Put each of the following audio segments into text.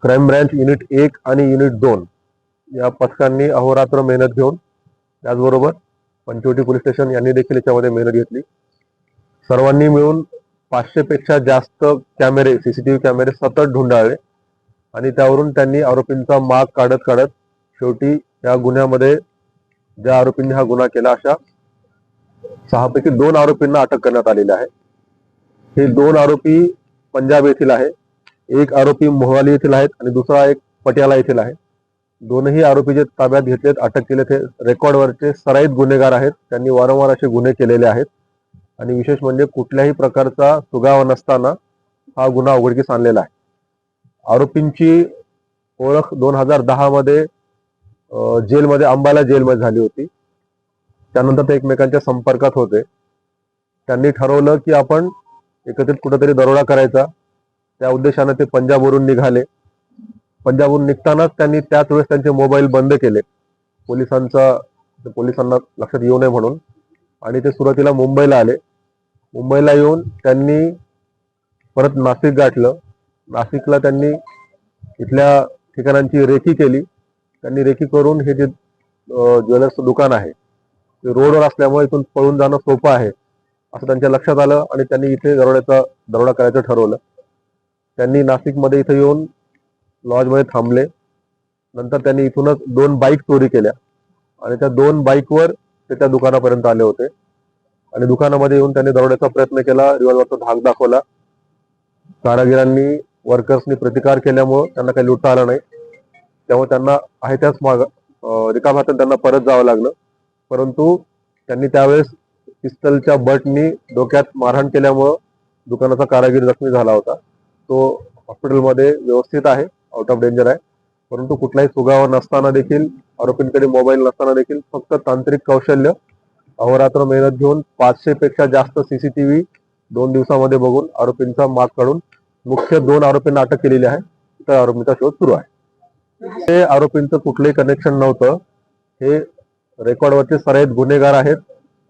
Crime branch unit 1 आणि unit 2 या पथकांनी अहोरात्र मेहनत घेऊन, त्याचबरोबर पंचवटी पोलीस स्टेशन यांनी देखील याच्यामध्ये मेहनत घेतली. सर्वांनी मिळून 500 पेक्षा जास्त कॅमेरे, सीसीटीव्ही कॅमेरे सतत ढुंडाळले आणि त्यावरून त्यांनी आरोपींचा माग काढत काढत शेवटी या गुन्ह्यामध्ये, ज्या आरोपींनी हा गुन्हा केला, अशा 6 पैकी 2 आरोपींना अटक करण्यात आलेली आहे. हे 2 आरोपी पंजाब येथील आहे. एक आरोपी मोहाली येथील आहेत आणि दुसरा एक पटियाला येथील आहे. दोनही आरोपी जे ताब्यात घेतलेत, अटक केले, ते रेकॉर्डवरचे सराईत गुन्हेगार आहेत. त्यांनी वारंवार असे गुन्हे केलेले आहेत आणि विशेष म्हणजे कुठल्याही प्रकारचा सुगावा नसताना हा गुन्हा उघडकीस आणलेला आहे. आरोपींची ओळख 2010 मध्ये जेलमध्ये, अंबाला जेलमध्ये झाली होती. त्यानंतर ते एकमेकांच्या संपर्कात होते. त्यांनी ठरवलं की आपण एकत्रित कुठेतरी दरोडा करायचा. त्या उद्देशाने ते पंजाबवरून निघाले. पंजाबवरून निघतानाच त्यांनी त्याच वेळेस त्यांचे मोबाईल बंद केले, पोलिसांना लक्षात येऊ नये म्हणून, आणि ते सुरुवातीला मुंबईला आले. मुंबईला येऊन त्यांनी परत नाशिक गाठलं. नाशिकला त्यांनी इथल्या ठिकाणांची रेकी केली. त्यांनी रेकी करून हे जे ज्वेलर्सचं दुकान आहे ते रोडवर असल्यामुळे इथून पळून जाणं सोपं आहे असं त्यांच्या लक्षात आलं आणि त्यांनी इथे दरोडा करायचं ठरवलं. त्यांनी नाशिकमध्ये इथे येऊन लॉजमध्ये थांबले. नंतर त्यांनी इथूनच 2 बाईक चोरी केल्या आणि त्या 2 बाईकवर ते त्या दुकानापर्यंत आले होते आणि दुकानामध्ये येऊन त्यांनी दरोड्याचा प्रयत्न केला. रिव्हॉल्वरचा धाक दाखवला. कारागिरांनी, वर्कर्सनी प्रतिकार केल्यामुळे त्यांना काही लुटता आलं नाही. त्यामुळे त्यांना आहे त्याच रिकाम्या हाताने त्यांना परत जावं लागलं. परंतु त्यांनी त्यावेळेस पिस्तलच्या बटनी डोक्यात मारहाण केल्यामुळं दुकानाचा कारागीर जखमी झाला होता. तो हॉस्पिटलमध्ये व्यवस्थित आहे, आउट ऑफ डेंजर आहे. परंतु कुठलाही सुगावा नसताना देखील, आरोपींकडे मोबाईल नसताना देखील, फक्त तांत्रिक कौशल्य, अहोरात्र मेहनत घेऊन 500 पेक्षा जास्त सीसीटीव्ही 2 दिवसामध्ये बघून आरोपींचा माग काढून मुख्य 2 आरोपींना अटक केलेली आहे. तर आरोपींचा शोध सुरू आहे. हे आरोपींचं कुठलंही कनेक्शन नव्हतं. हे रेकॉर्डवरचे सराईत गुन्हेगार आहेत.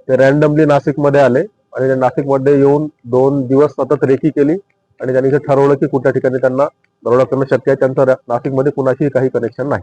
ते रॅन्डमली नाशिकमध्ये आले आणि नाशिकमध्ये येऊन 2 दिवस सतत रेकी केली आणि त्यांनी ठरवलं की कुठल्या ठिकाणी त्यांना दरोडा करणं शक्य आहे. त्यांचं नाशिकमध्ये कुणाशीही काही कनेक्शन नाही.